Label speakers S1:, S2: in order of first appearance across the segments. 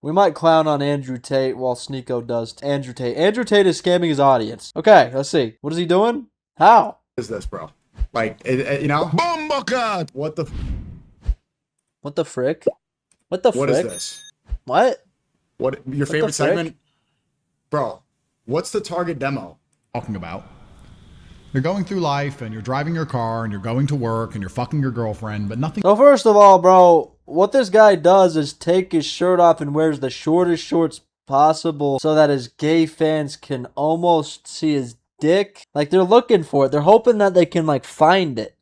S1: We might clown on Andrew Tate while Sneeko does Andrew Tate. Andrew Tate is scamming his audience. Okay, let's see. What is he doing? How?
S2: Is this, bro? Like, you know?
S3: Bumblecud!
S2: What the?
S1: What the frick? What the
S2: What
S1: frick?
S2: is this?
S1: What?
S2: What your
S1: What
S2: favorite
S1: the frick?
S2: segment, bro? What's the target demo?
S3: Talking about. You're going through life and you're driving your car and you're going to work and you're fucking your girlfriend, but nothing.
S1: So first of all, bro, what this guy does is take his shirt off and wears the shortest shorts possible so that his gay fans can almost see his dick. Like, they're looking for it. They're hoping that they can, like, find it,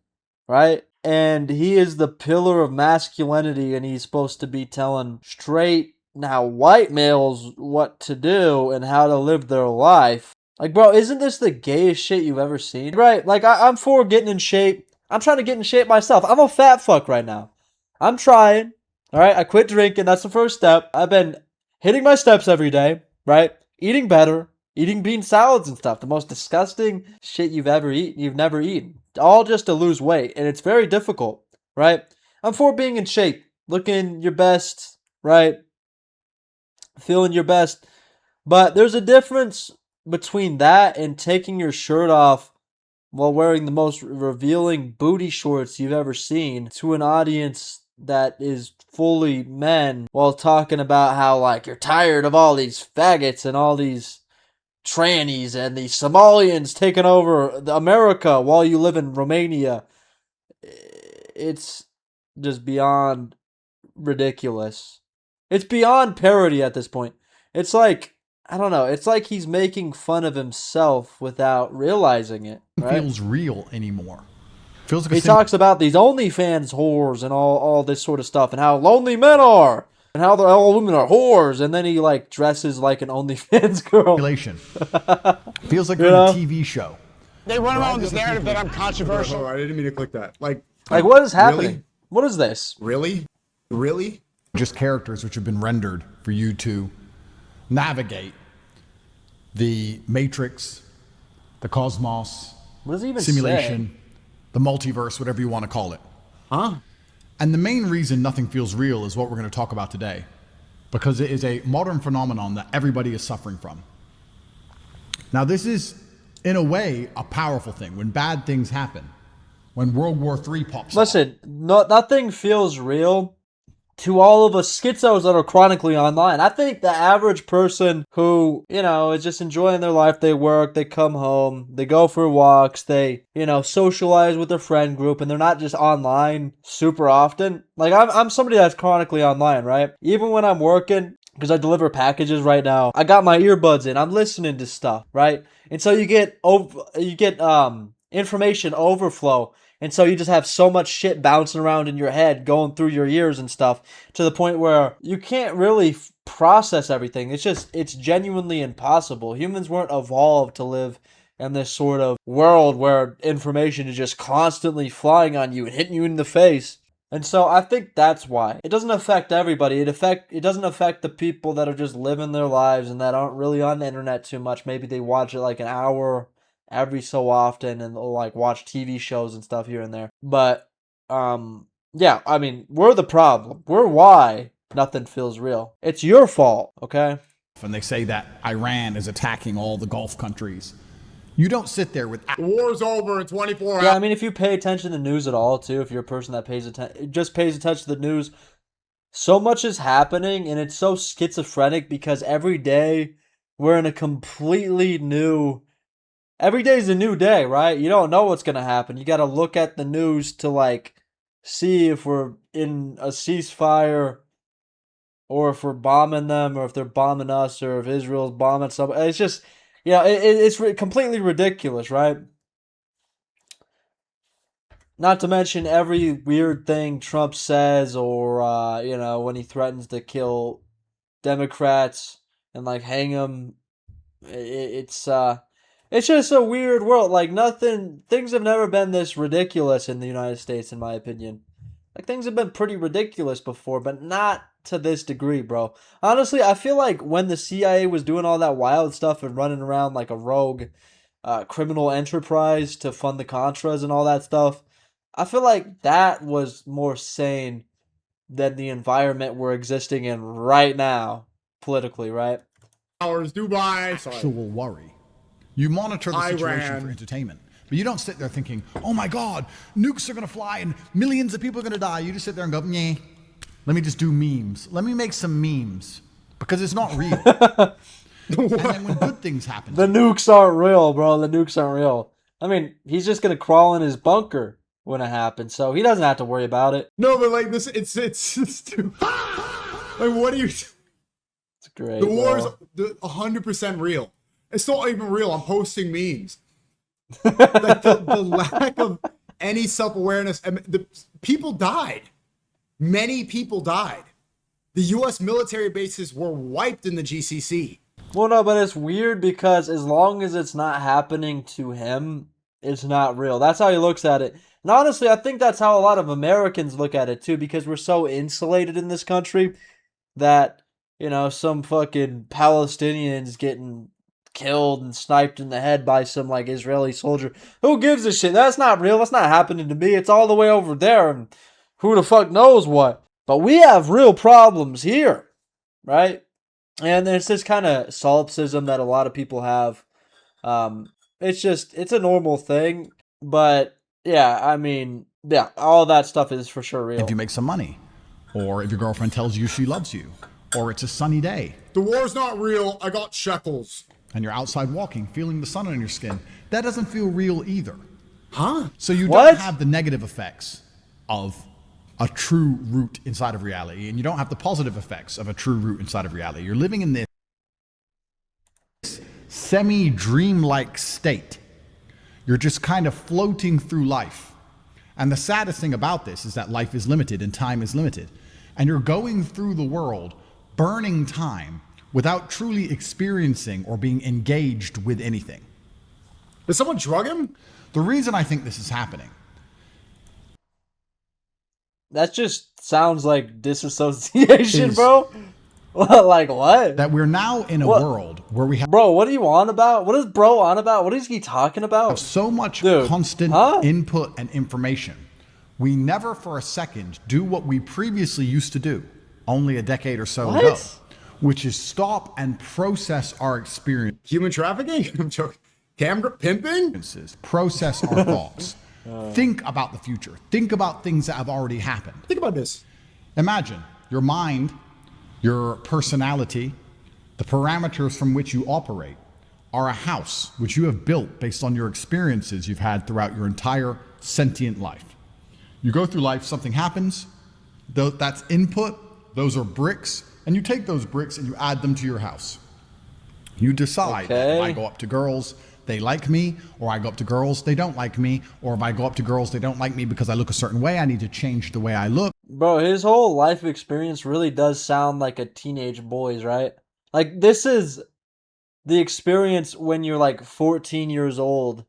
S1: right? And he is the pillar of masculinity, and he's supposed to be telling straight, now white males what to do and how to live their life. Like, bro, isn't this the gayest shit you've ever seen? Right, like, I'm for getting in shape. I'm trying to get in shape myself. I'm a fat fuck right now. I'm trying. Alright, I quit drinking. That's the first step. I've been hitting my steps every day, right? Eating better. Eating bean salads and stuff. The most disgusting shit you've ever eaten. You've never eaten. All just to lose weight. And it's very difficult, right? I'm for being in shape. Looking your best, right? Feeling your best. But there's a difference between that and taking your shirt off while wearing the most revealing booty shorts you've ever seen to an audience that is fully men while talking about how, like, you're tired of all these faggots and all these trannies and the Somalians taking over America while you live in Romania. It's just beyond ridiculous. It's beyond parody at this point. It's like, I don't know, it's like he's making fun of himself without realizing it, right?
S3: Feels real anymore. Feels like
S1: He talks about these OnlyFans whores and all this sort of stuff and how lonely men are and how all women are whores, and then he, like, dresses like an OnlyFans girl.
S3: simulation. Feels like you're in a TV show.
S4: They run around with this narrative that I'm controversial.
S2: I didn't mean to click that. Like
S1: what is happening?
S2: Really?
S1: What is this?
S2: Really? Really?
S3: Just characters which have been rendered for you to navigate the matrix, the cosmos,
S1: What does he even
S3: simulation, the multiverse, whatever you want to call it.
S2: Huh?
S3: And the main reason nothing feels real is what we're going to talk about today, because it is a modern phenomenon that everybody is suffering from. Now, this is, in a way, a powerful thing. When bad things happen, when World War III pops up.
S1: Listen, nothing feels real to all of us schizos that are chronically online. I think the average person who, is just enjoying their life, they work, they come home, they go for walks, they, socialize with their friend group, and they're not just online super often. Like, I'm somebody that's chronically online, right? Even when I'm working, because I deliver packages right now, I got my earbuds in, I'm listening to stuff, right? And so you get information overflow. And so you just have so much shit bouncing around in your head, going through your ears and stuff, to the point where you can't really process everything. It's genuinely impossible. Humans weren't evolved to live in this sort of world where information is just constantly flying on you and hitting you in the face. And so I think that's why. It doesn't affect everybody. It doesn't affect the people that are just living their lives and that aren't really on the internet too much. Maybe they watch it like an hour every so often and they'll, like, watch TV shows and stuff here and there. But yeah, I mean, we're the problem. We're why nothing feels real. It's your fault, okay?
S3: And they say that Iran is attacking all the Gulf countries. You don't sit there with
S2: The war's over in 24 hours.
S1: Yeah, I mean, if you pay attention to the news at all, too, if you're a person that pays attention to the news, so much is happening, and it's so schizophrenic because every day we're in a completely new... Every day's a new day, right? You don't know what's going to happen. You got to look at the news to, like, see if we're in a ceasefire or if we're bombing them or if they're bombing us or if Israel's bombing somebody. It's just, it's completely ridiculous, right? Not to mention every weird thing Trump says or, when he threatens to kill Democrats and, like, hang them. It's just a weird world. Like, things have never been this ridiculous in the United States, in my opinion. Like, things have been pretty ridiculous before, but not to this degree, bro. Honestly, I feel like when the CIA was doing all that wild stuff and running around like a rogue criminal enterprise to fund the Contras and all that stuff, I feel like that was more sane than the environment we're existing in right now. politically, right?
S2: Hours, Dubai. Sorry.
S3: actual worry. You monitor the situation
S2: Iran.
S3: for entertainment, but you don't sit there thinking, oh my God, nukes are going to fly and millions of people are going to die. You just sit there and go, nah, let me just do memes. Let me make some memes because it's not real. And then when good things happen,
S1: The nukes aren't real, bro. The nukes aren't real. I mean, he's just gonna crawl in his bunker when it happens, so he doesn't have to worry about it.
S2: No, but like this, it's too. Like, what do you?
S1: It's great.
S2: The war is
S1: bro.
S2: 100% real. It's not even real. I'm posting memes. Like the lack of any self-awareness. I mean, the people died. Many people died. The U.S. military bases were wiped in the GCC.
S1: Well, no, but it's weird because as long as it's not happening to him, it's not real. That's how he looks at it. And honestly, I think that's how a lot of Americans look at it too, because we're so insulated in this country that, you know, some fucking Palestinians getting killed and sniped in the head by some like Israeli soldier. Who gives a shit? That's not real. That's not happening to me. It's all the way over there, and who the fuck knows what. But we have real problems here, right? And it's this kind of solipsism that a lot of people have. It's a normal thing. But yeah, I mean, yeah, all that stuff is for sure real.
S3: if you make some money, or if your girlfriend tells you she loves you, or it's a sunny day,
S2: The war's not real. I got shekels.
S3: and you're outside walking, feeling the sun on your skin, that doesn't feel real either.
S2: Huh?
S3: So you
S1: What?
S3: don't have the negative effects of a true root inside of reality, and you don't have the positive effects of a true root inside of reality. You're living in this semi-dream-like state. You're just kind of floating through life. And the saddest thing about this is that life is limited and time is limited. And you're going through the world, burning time, without truly experiencing or being engaged with anything.
S2: Did someone drug him?
S3: The reason I think this is happening
S1: That just sounds like disassociation,
S3: Is-
S1: bro. Like what?
S3: that we're now in a
S1: What?
S3: world where we have
S1: Bro, what are you on about? What is bro on about? What is he talking about?
S3: so much
S1: Dude,
S3: constant
S1: huh?
S3: input and information. We never for a second do what we previously used to do only a decade or so
S1: What?
S3: ago, which is stop and process our experiences,
S2: Human trafficking? I'm joking. Pimping?
S3: process our thoughts, think about the future, think about things that have already happened.
S2: Think about this.
S3: Imagine your mind, your personality, the parameters from which you operate are a house which you have built based on your experiences you've had throughout your entire sentient life. You go through life, something happens, that's input, those are bricks, and you take those bricks and you add them to your house. You decide that if I
S1: Okay.
S3: go up to girls, they like me, or I go up to girls, they don't like me, or if I go up to girls, they don't like me because I look a certain way, I need to change the way I look.
S1: Bro, his whole life experience really does sound like a teenage boy's, right? Like, this is the experience when you're like 14 years old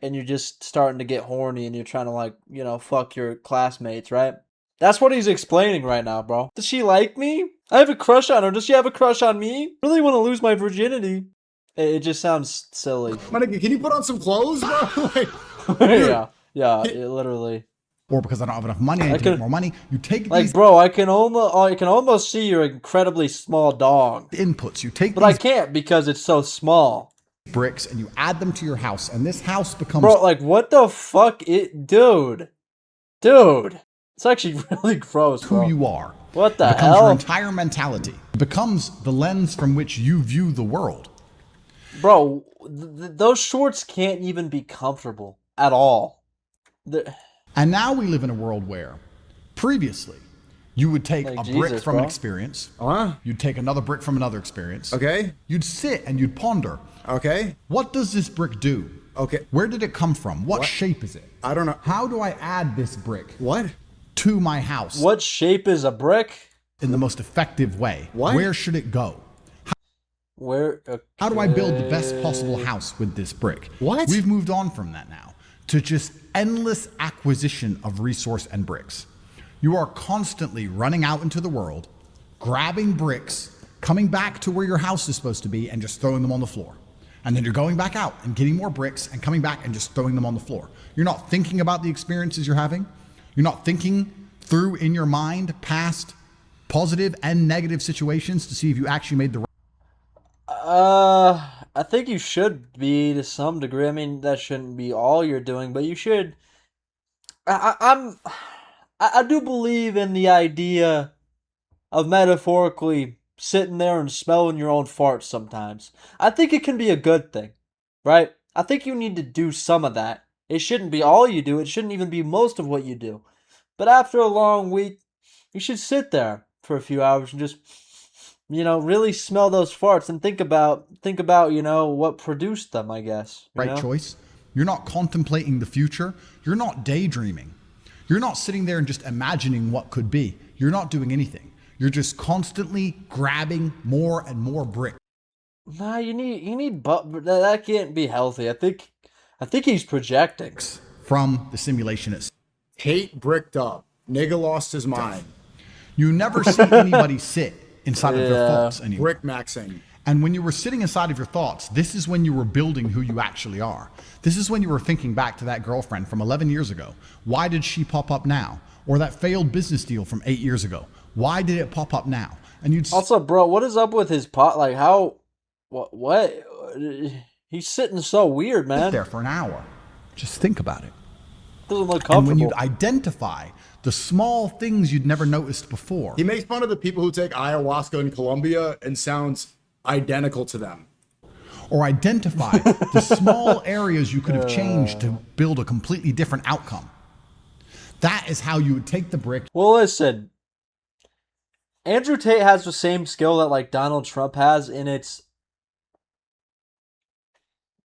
S1: and you're just starting to get horny and you're trying to, like, you know, fuck your classmates, right? That's what he's explaining right now, bro. Does she like me? I have a crush on her. Does she have a crush on me? Really want to lose my virginity. It just sounds silly.
S2: My nigga, can you put on some clothes, bro? Like,
S1: yeah, it literally.
S3: Or because I don't have enough money, I need to
S1: could-
S3: make more money. You take
S1: Like,
S3: these
S1: bro, I can almost see your incredibly small dog.
S3: inputs, you take
S1: But I
S3: these
S1: can't because it's so small.
S3: bricks and you add them to your house, and this house becomes
S1: Bro, like, what the fuck? Dude. It's actually really gross,
S3: who
S1: bro.
S3: you are.
S1: What the
S3: It becomes your
S1: hell?
S3: entire mentality. It becomes the lens from which you view the world.
S1: Bro, those shorts can't even be comfortable at all.
S3: And now we live in a world where previously you would take
S1: Like
S3: a brick
S1: Jesus,
S3: from an
S1: bro.
S3: experience,
S2: huh?
S3: you'd take another brick from another experience.
S2: Okay.
S3: You'd sit and you'd ponder,
S2: Okay.
S3: what does this brick do?
S2: Okay.
S3: Where did it come from? What shape is it?
S2: I don't know.
S3: How do I add this brick
S2: What?
S3: to my house
S1: What shape is a brick?
S3: in the most effective way?
S2: What?
S3: Where should it go?
S1: Where?
S3: How do I build the best possible house with this brick?
S2: What?
S3: We've moved on from that now to just endless acquisition of resource and bricks. You are constantly running out into the world, grabbing bricks, coming back to where your house is supposed to be, and just throwing them on the floor. And then you're going back out and getting more bricks and coming back and just throwing them on the floor. You're not thinking about the experiences you're having. You're not thinking through in your mind past positive and negative situations to see if you actually made the right.
S1: I think you should be to some degree. I mean, that shouldn't be all you're doing, but you should. I do believe in the idea of metaphorically sitting there and smelling your own farts sometimes. I think it can be a good thing, right? I think you need to do some of that. It shouldn't be all you do. It shouldn't even be most of what you do. But after a long week, you should sit there for a few hours and just, really smell those farts and think about, what produced them, I guess.
S3: Right choice. You're not contemplating the future. You're not daydreaming. You're not sitting there and just imagining what could be. You're not doing anything. You're just constantly grabbing more and more bricks.
S1: Nah, you need, but that can't be healthy. I think he's projecting
S3: From the simulation itself.
S2: Tate bricked up. Nigga lost his mind.
S3: You never see anybody sit inside of their thoughts anymore.
S2: Brick maxing.
S3: And when you were sitting inside of your thoughts, this is when you were building who you actually are. This is when you were thinking back to that girlfriend from 11 years ago. Why did she pop up now? Or that failed business deal from 8 years ago. Why did it pop up now? And you'd
S1: also, bro, what is up with his pot? Like, how? What? He's sitting so weird, man.
S3: sit there for an hour. Just think about it.
S1: Doesn't look comfortable.
S3: And when you'd identify the small things you'd never noticed before.
S2: He makes fun of the people who take ayahuasca in Colombia and sounds identical to them.
S3: Or identify the small areas you could have changed to build a completely different outcome. That is how you would take the brick.
S1: Well, listen. Andrew Tate has the same skill that, like, Donald Trump has, and it's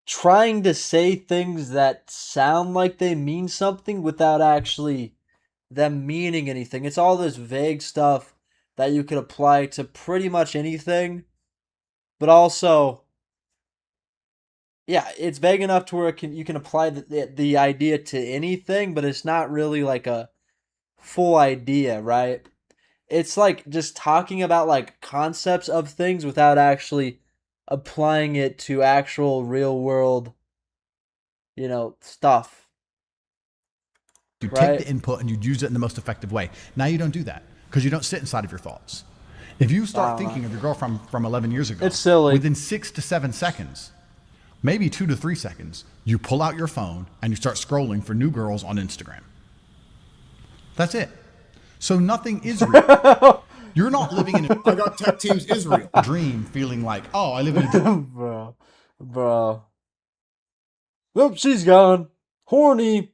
S1: trying to say things that sound like they mean something without actually them meaning anything. It's all this vague stuff that you could apply to pretty much anything, but also, yeah, it's vague enough to where you can apply the idea to anything, but it's not really like a full idea, right? It's like just talking about like concepts of things without actually applying it to actual real world, stuff.
S3: You'd
S1: right?
S3: take the input and you'd use it in the most effective way. Now you don't do that because you don't sit inside of your thoughts. If you start thinking of your girlfriend from 11 years ago,
S1: It's silly.
S3: within 6 to 7 seconds, maybe 2 to 3 seconds, you pull out your phone and you start scrolling for new girls on Instagram. That's it. So nothing is real. You're not living in
S2: I got tech teams Israel.
S3: a dream feeling like, oh, I live in a dream.
S1: Bro. Oop, she's gone. Horny.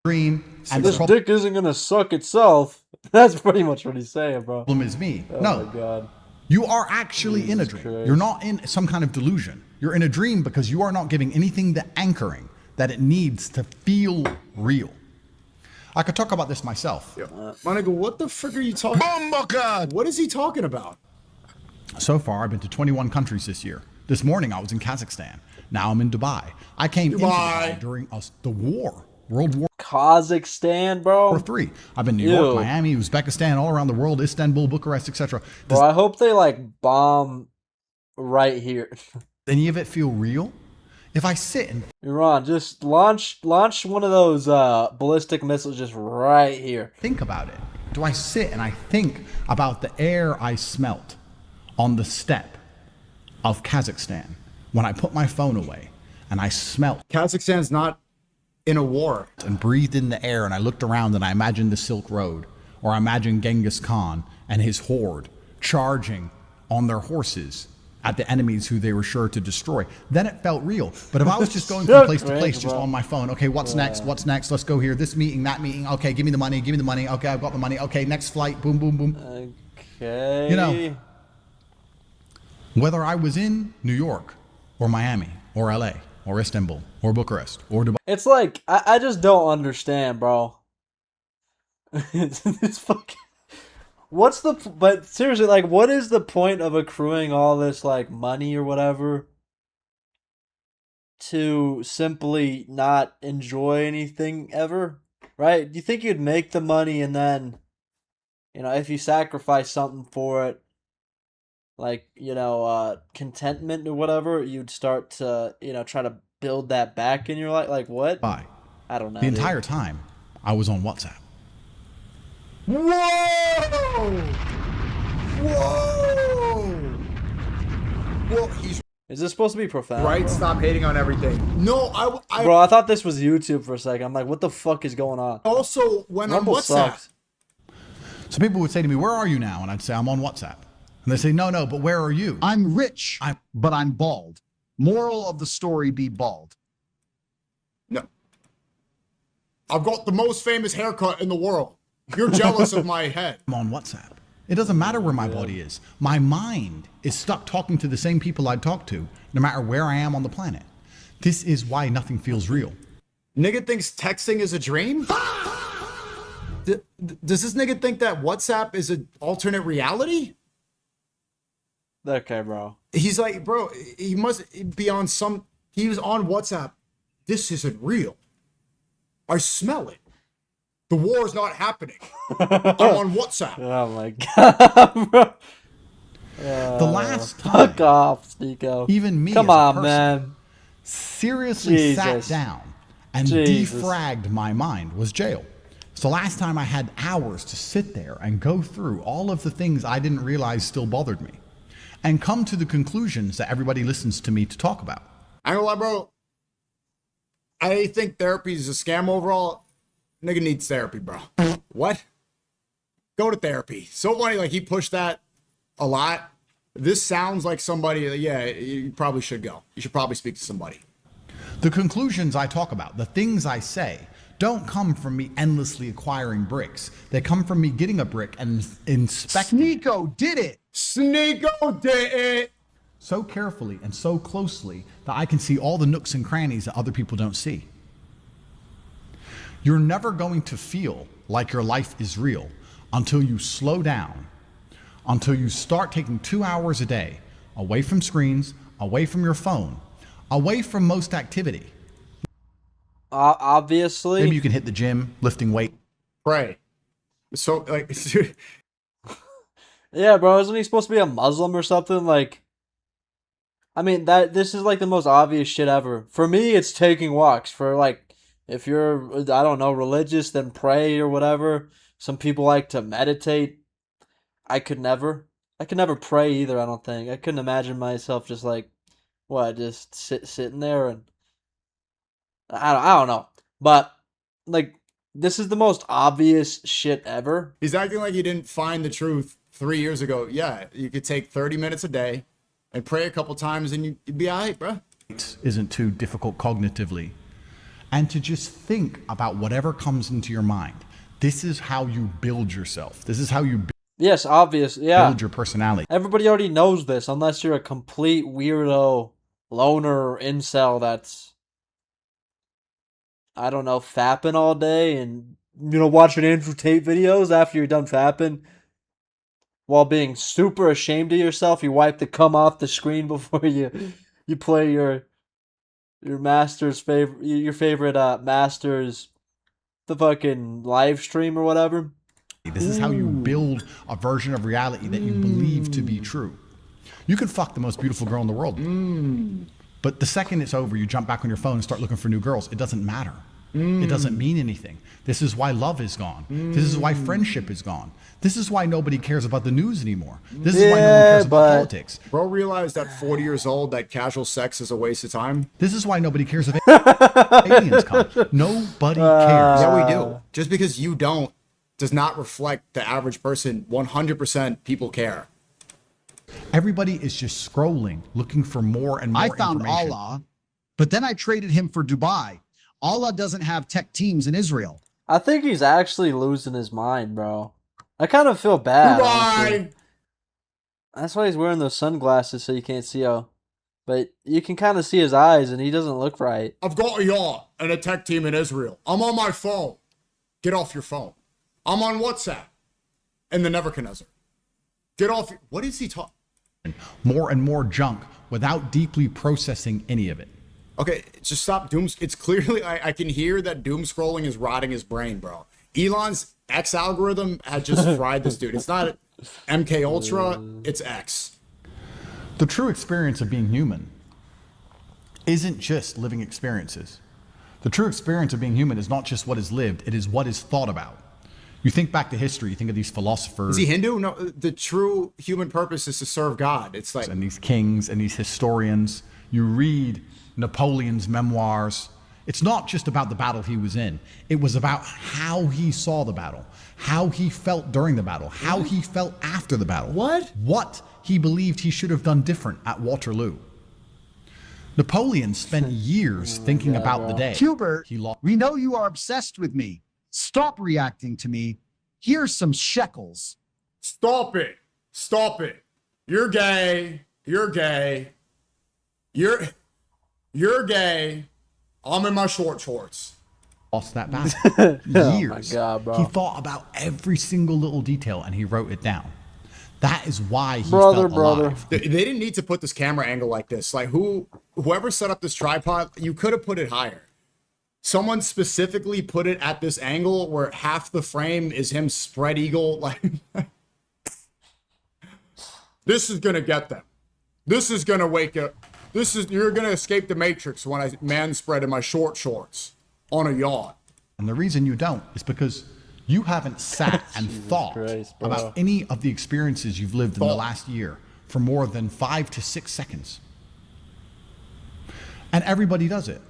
S3: And
S1: This
S3: the
S1: dick isn't gonna suck itself. That's pretty much what he's saying, bro.
S3: problem is me.
S1: Oh
S3: No,
S1: my god.
S3: you are actually in a
S1: Jesus
S3: dream.
S1: Christ.
S3: You're not in some kind of delusion. You're in a dream because you are not giving anything the anchoring that it needs to feel real. I could talk about this myself.
S2: My nigga, what the frick are you talking about? What is he talking about?
S3: So far, I've been to 21 countries this year. This morning, I was in Kazakhstan. Now I'm in Dubai. I came into Dubai during the war, World War
S1: Kazakhstan, bro.
S3: III. I've been New York,
S1: Ew.
S3: Miami, Uzbekistan, all around the world, Istanbul, Bucharest, etc.
S1: Bro, I hope they like bomb right here.
S3: Any of it feel real? If I sit and
S1: Iran, just launch one of those ballistic missiles just right here.
S3: think about it, do I sit and I think about the air I smelt on the steppe of Kazakhstan when I put my phone away and I smelt
S2: Kazakhstan's not in a war.
S3: and breathed in the air and I looked around and I imagined the Silk Road, or I imagined Genghis Khan and his horde charging on their horses at the enemies who they were sure to destroy, then it felt real. But if I was just going from place to place just on my phone, okay, what's next, let's go here, this meeting, that meeting, okay, give me the money, okay, I've got the money, okay, next flight, boom, boom, boom.
S1: Okay.
S3: You know, whether I was in New York or Miami or LA or Istanbul or Bucharest or Dubai,
S1: It's like I just don't understand, bro. It's fucking. But seriously, like, what is the point of accruing all this like money or whatever to simply not enjoy anything ever? Right? Do you think you'd make the money and then, if you sacrifice something for it, like, contentment or whatever, you'd start to, try to build that back in your life? Like, what? I don't know.
S3: the entire time I was on WhatsApp.
S2: Whoa! Whoa! Well, he's
S1: Is this supposed to be profound?
S2: right.
S1: Bro?
S2: Stop hating on everything. No, I
S1: Bro, I thought this was YouTube for a second. I'm like, what the fuck is going on?
S2: also went on
S1: Rumble
S2: WhatsApp.
S1: sucks.
S3: So people would say to me, where are you now? And I'd say, I'm on WhatsApp. And they say, no, but where are you?
S5: I'm rich, but I'm bald. Moral of the story, be bald.
S2: No. I've got the most famous haircut in the world. You're jealous of my head.
S3: I'm on WhatsApp. It doesn't matter where my body is. My mind is stuck talking to the same people I talk to, no matter where I am on the planet. This is why nothing feels real.
S2: Nigga thinks texting is a dream? Does this nigga think that WhatsApp is an alternate reality?
S1: Okay, bro.
S2: He's like, bro, he must be on some, he was on WhatsApp. This isn't real. I smell it. The war is not happening. I'm on WhatsApp.
S1: Oh my god, bro.
S3: The last time,
S1: Fuck off, Sneeko.
S3: even me,
S1: Come
S3: as a
S1: on,
S3: person,
S1: man.
S3: seriously sat
S1: Jesus.
S3: down and
S1: Jesus.
S3: defragged my mind was jail. It's the last time I had hours to sit there and go through all of the things I didn't realize still bothered me and come to the conclusions that everybody listens to me to talk about.
S2: I ain't gonna lie, bro. I think therapy is a scam overall. Nigga needs therapy, bro. What? Go to therapy. So funny, like he pushed that a lot. This sounds like somebody, yeah, you probably should go. You should probably speak to somebody.
S3: The conclusions I talk about, the things I say, don't come from me endlessly acquiring bricks. They come from me getting a brick and inspecting
S5: Sneeko did it.
S2: Sneeko did it.
S3: so carefully and so closely that I can see all the nooks and crannies that other people don't see. You're never going to feel like your life is real until you slow down, until you start taking 2 hours a day away from screens, away from your phone, away from most activity.
S1: Obviously.
S3: Maybe you can hit the gym, lifting weight.
S2: Pray. So, like,
S1: Yeah, bro, isn't he supposed to be a Muslim or something? Like, I mean, this is like the most obvious shit ever. For me, it's taking walks. For like, if you're, I don't know, religious, then pray or whatever. Some people like to meditate. I could never pray either, I don't think. I couldn't imagine myself just like, just sitting there and, I don't know. But, like, this is the most obvious shit ever.
S2: he's acting like he didn't find the truth 3 years ago. Yeah, you could take 30 minutes a day and pray a couple times and you'd be all right, bro.
S3: Isn't too difficult cognitively. And to just think about whatever comes into your mind. This is how you build yourself. This is how you
S1: Yes, obvious. Yeah.
S3: build your personality.
S1: Everybody already knows this, unless you're a complete weirdo loner incel that's, I don't know, fapping all day and, watching Andrew Tate videos after you're done fapping while being super ashamed of yourself. You wipe the cum off the screen before you play your master's favorite, your favorite master's, the fucking live stream or whatever.
S3: This is how you build a version of reality that you believe to be true. You could fuck the most beautiful girl in the world. But the second it's over, you jump back on your phone and start looking for new girls. It doesn't matter. It doesn't mean anything. This is why love is gone. This is why friendship is gone. This is why nobody cares about the news anymore. This is why no one cares about politics.
S2: Bro realized at 40 years old that casual sex is a waste of time.
S3: This is why nobody cares if aliens come. Nobody cares.
S2: Yeah, we do. Just because you don't does not reflect the average person. 100% people care.
S3: Everybody is just scrolling, looking for more and more
S5: I found
S3: information.
S5: Allah, but then I traded him for Dubai. Allah doesn't have tech teams in Israel.
S1: I think he's actually losing his mind, bro. I kind of feel bad. honestly.
S2: Bye.
S1: That's why he's wearing those sunglasses so you can't see how. But you can kind of see his eyes, and he doesn't look right.
S2: I've got a yacht and a tech team in Israel. I'm on my phone. Get off your phone. I'm on WhatsApp and the Nebuchadnezzar. Get off. What is he talking?
S3: More and more junk without deeply processing any of it.
S2: Okay, just stop doom. It's clearly, I can hear that doom scrolling is rotting his brain, bro. Elon's X algorithm had just fried this dude. It's not MK Ultra, it's X.
S3: The true experience of being human isn't just living experiences. The true experience of being human is not just what is lived, it is what is thought about. You think back to history, you think of these philosophers.
S2: Is he Hindu? No, the true human purpose is to serve God. It's like,
S3: and these kings and these historians. You read Napoleon's memoirs. It's not just about the battle he was in. It was about how he saw the battle, how he felt during the battle, how he felt after the battle. What he believed he should have done different at Waterloo. Napoleon spent years thinking about the day.
S5: Hubert,
S3: He lost.
S5: we know you are obsessed with me. Stop reacting to me. Here's some shekels.
S2: stop it. Stop it. You're gay. You're gay. You're gay. I'm in my shorts.
S3: Lost that battle. Years.
S1: Oh my God, bro.
S3: He thought about every single little detail and he wrote it down. That is why he
S1: Brother.
S3: felt alive.
S2: They didn't need to put this camera angle like this. Like whoever set up this tripod, you could have put it higher. Someone specifically put it at this angle where half the frame is him spread eagle. Like this is gonna get them. This is gonna wake up. You're gonna escape the matrix when I man spread in my shorts on a yacht.
S3: And the reason you don't is because you haven't sat and thought
S1: Christ, bro.
S3: about any of the experiences you've lived in the last year for more than 5 to 6 seconds. And everybody does it.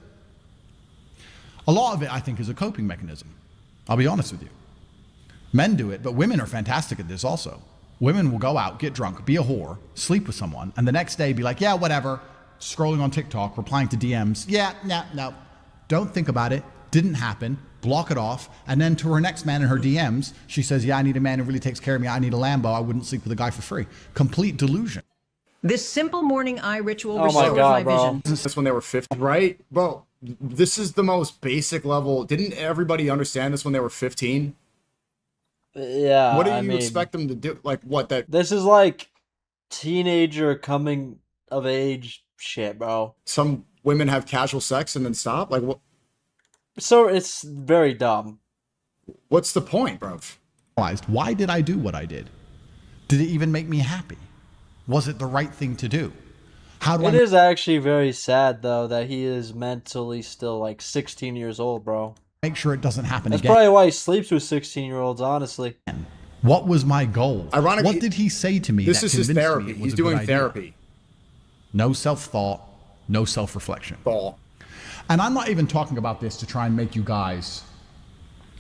S3: A lot of it, I think, is a coping mechanism. I'll be honest with you. Men do it, but women are fantastic at this also. Women will go out, get drunk, be a whore, sleep with someone, and the next day be like, yeah, whatever, scrolling on TikTok, replying to DMs. Yeah, no. Don't think about it. Didn't happen. Block it off. And then to her next man in her DMs, she says, yeah, I need a man who really takes care of me. I need a Lambo. I wouldn't sleep with a guy for free. Complete delusion.
S6: This simple morning eye ritual
S1: Oh my
S6: restores
S1: God,
S6: my
S1: bro.
S6: vision.
S2: This when they were 50, right? Bro, this is the most basic level. Didn't everybody understand this when they were 15?
S1: Yeah.
S2: What do
S1: I
S2: you
S1: mean,
S2: expect them to do? Like what? That
S1: This is like teenager coming of age shit, bro.
S2: some women have casual sex and then stop? Like what?
S1: So it's very dumb.
S2: What's the point, bro?
S3: Why did I do what I did? Did it even make me happy? Was it the right thing to do? How do
S1: It
S3: I
S1: is actually very sad though that he is mentally still like 16 years old, bro.
S3: make sure it doesn't happen
S1: That's
S3: again?
S1: probably why he sleeps with 16-year-olds, honestly.
S3: What was my goal?
S2: Ironically,
S3: what did he say to me
S2: This
S3: that
S2: is his
S3: convinced me
S2: therapy.
S3: it was
S2: He's
S3: a good
S2: doing
S3: idea?
S2: therapy.
S3: No self-thought, no self-reflection.
S2: Ball.
S3: And I'm not even talking about this to try and make you guys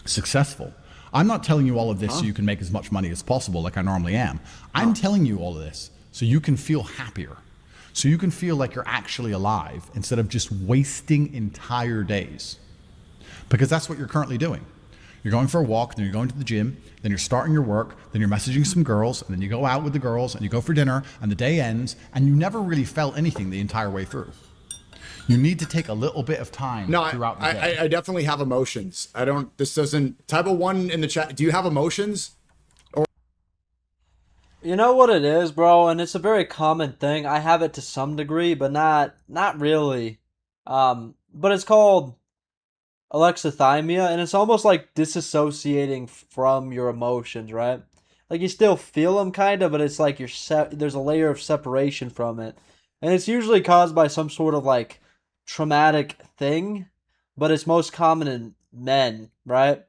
S3: successful. I'm not telling you all of this so you can make as much money as possible like I normally am. I'm telling you all of this so you can feel happier. So you can feel like you're actually alive instead of just wasting entire days. Because that's what you're currently doing. You're going for a walk, then you're going to the gym, then you're starting your work, then you're messaging some girls, and then you go out with the girls, and you go for dinner, and the day ends, and you never really felt anything the entire way through. You need to take a little bit of time
S2: No,
S3: throughout the day.
S2: I definitely have emotions. I don't. This doesn't. Type of 1 in the chat. Do you have emotions?
S1: You know what it is, bro, and it's a very common thing. I have it to some degree, but not really. But it's called alexithymia, and it's almost like disassociating from your emotions, right? Like you still feel them kind of, but it's like there's a layer of separation from it. And it's usually caused by some sort of like traumatic thing, but it's most common in men, right?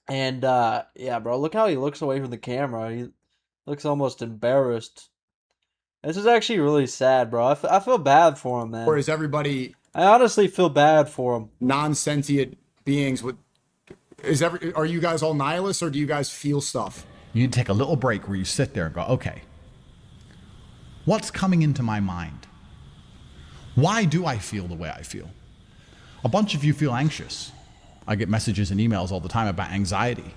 S1: And yeah, bro, look how he looks away from the camera. He looks almost embarrassed. This is actually really sad, bro. I feel bad for him, man.
S2: Or is everybody
S1: I honestly feel bad for him.
S2: non-sentient beings? Are you guys all nihilists, or do you guys feel stuff?
S3: You need to take a little break where you sit there and go, okay, what's coming into my mind? Why do I feel the way I feel? A bunch of you feel anxious. I get messages and emails all the time about anxiety.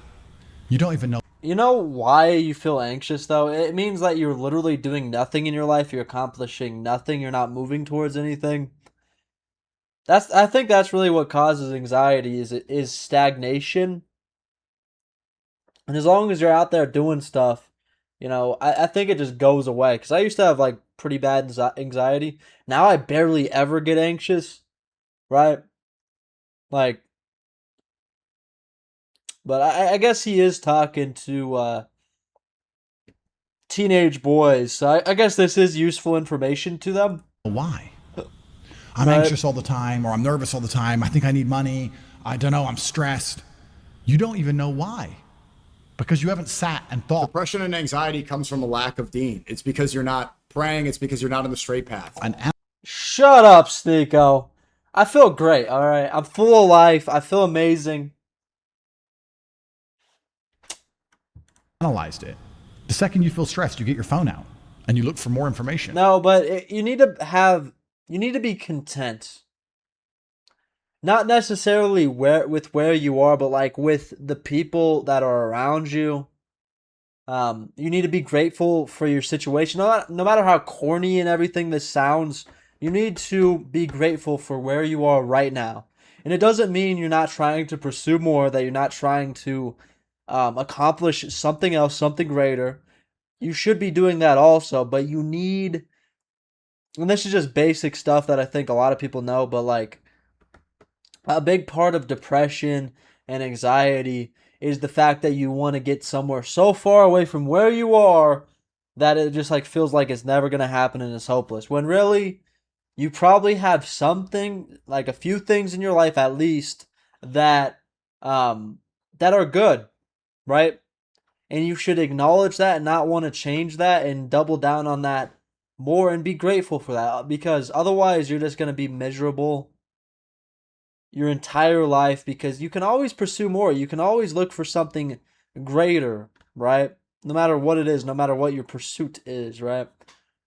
S3: You don't even know.
S1: You know why you feel anxious, though? It means that you're literally doing nothing in your life. You're accomplishing nothing. You're not moving towards anything. I think that's really what causes anxiety is stagnation. And as long as you're out there doing stuff, you know, I think it just goes away. Because I used to have, like, pretty bad anxiety. Now I barely ever get anxious, right? Like, but I guess he is talking to teenage boys. So I guess this is useful information to them.
S3: Why? I'm
S1: Right.
S3: anxious all the time, or I'm nervous all the time. I think I need money. I don't know. I'm stressed. You don't even know why, because you haven't sat and thought.
S2: Depression and anxiety comes from a lack of deen. It's because you're not praying. It's because you're not on the straight path.
S1: Shut up, Sneeko. I feel great, all right? I'm full of life. I feel amazing.
S3: Analyzed it. The second you feel stressed, you get your phone out and you look for more information.
S1: No, but you need to be content. Not necessarily where you are, but like with the people that are around you. You need to be grateful for your situation. No matter how corny and everything this sounds, you need to be grateful for where you are right now. And it doesn't mean you're not trying to pursue more, that you're not trying to accomplish something else, something greater. You should be doing that also, but you need, and this is just basic stuff that I think a lot of people know, but like a big part of depression and anxiety is the fact that you want to get somewhere so far away from where you are that it just like feels like it's never going to happen and it's hopeless. When really, you probably have something, like a few things in your life at least, that that are good, right? And you should acknowledge that and not want to change that and double down on that more and be grateful for that, because otherwise you're just going to be miserable your entire life, because you can always pursue more. You can always look for something greater, right? No matter what it is, no matter what your pursuit is, right?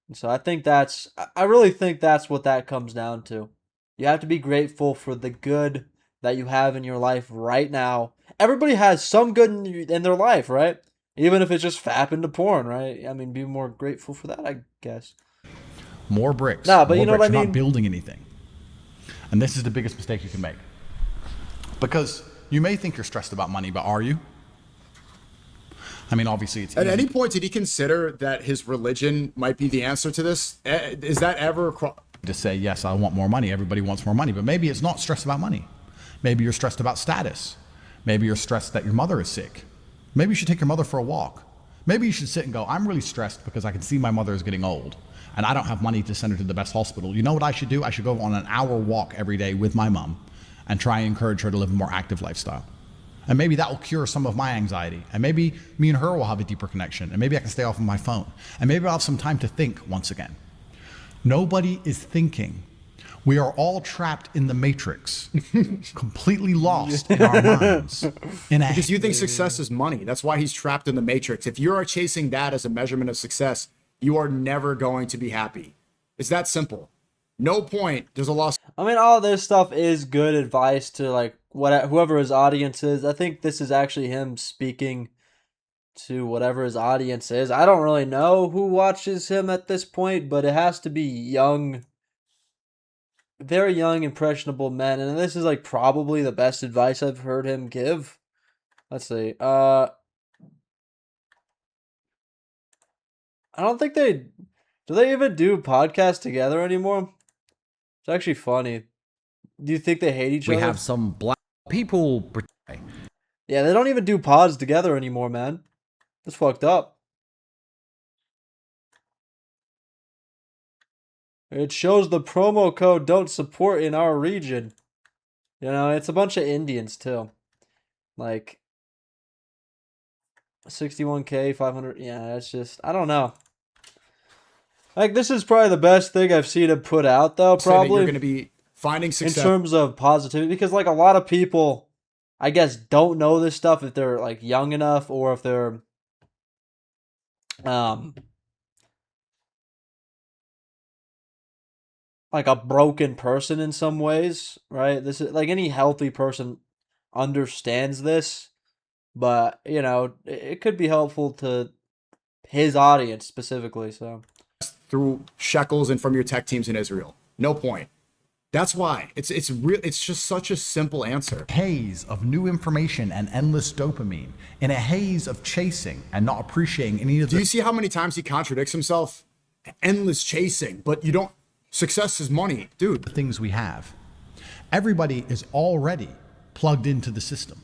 S1: And so I really think that's what that comes down to. You have to be grateful for the good that you have in your life right now. Everybody has some good in their life, right? Even if it's just fapping to porn, right? I mean, be more grateful for that, I guess.
S3: More bricks.
S1: Nah, but
S3: more
S1: you know what I
S3: bricks. You're
S1: mean?
S3: not building anything. And this is the biggest mistake you can make. Because you may think you're stressed about money, but are you? I mean, obviously it's
S2: At
S3: easy.
S2: any point, did he consider that his religion might be the answer to this? Is that ever...
S3: to say, yes, I want more money. Everybody wants more money. But maybe it's not stress about money. Maybe you're stressed about status. Maybe you're stressed that your mother is sick. Maybe you should take your mother for a walk. Maybe you should sit and go, I'm really stressed because I can see my mother is getting old and I don't have money to send her to the best hospital. You know what I should do? I should go on an hour walk every day with my mom and try and encourage her to live a more active lifestyle. And maybe that will cure some of my anxiety. And maybe me and her will have a deeper connection. And maybe I can stay off of my phone. And maybe I'll have some time to think once again. Nobody is thinking. We are all trapped in the matrix, completely lost in our minds.
S2: Because you think success is money. That's why he's trapped in the matrix. If you're chasing that as a measurement of success, you are never going to be happy. It's that simple. No point. There's a loss.
S1: I mean, all this stuff is good advice to like whoever his audience is. I think this is actually him speaking to whatever his audience is. I don't really know who watches him at this point, but it has to be young, very young, impressionable men. And this is like probably the best advice I've heard him give. Let's see. I don't think do they even do podcasts together anymore? It's actually funny. Do you think they hate each other?
S7: We have some black people.
S1: Yeah, they don't even do pods together anymore, man. That's fucked up. It shows the promo code don't support in our region. You know, it's a bunch of Indians too. Like 61K, 500. Yeah, it's just, I don't know. Like, this is probably the best thing I've seen him put out, though, probably.
S2: You're going to be finding success.
S1: In terms of positivity, because, like, a lot of people, I guess, don't know this stuff if they're, like, young enough or if they're, like, a broken person in some ways, right? This is, like, any healthy person understands this, but, you know, it could be helpful to his audience specifically, so.
S2: Through shekels and from your tech teams in Israel. No point. That's why. It's just such a simple answer.
S3: Haze of new information and endless dopamine, in a haze of chasing and not appreciating any of the...
S2: Do you see how many times he contradicts himself? Endless chasing, but you don't... Success is money, dude.
S3: Things we have. Everybody is already plugged into the system.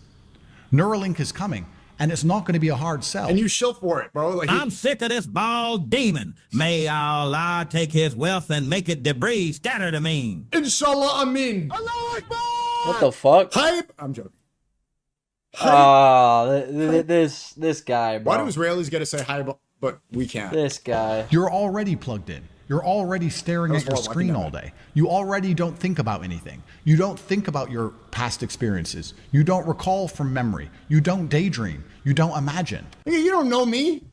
S3: Neuralink is coming. And it's not going to be a hard sell.
S2: And you shill for it, bro. Like
S8: I'm sick of this bald demon. May Allah take his wealth and make it debris scattered to mean.
S2: Inshallah, Amin.
S1: What the fuck?
S2: Hype. I'm joking.
S1: This guy, bro.
S2: Why do Israelis get to say hi, but we can't?
S1: This guy.
S3: You're already plugged in. You're already staring at your
S2: horrible. I
S3: screen
S2: think
S3: all day. You already don't think about anything. You don't think about your past experiences. You don't recall from memory. You don't daydream. You don't imagine.
S2: You don't know me.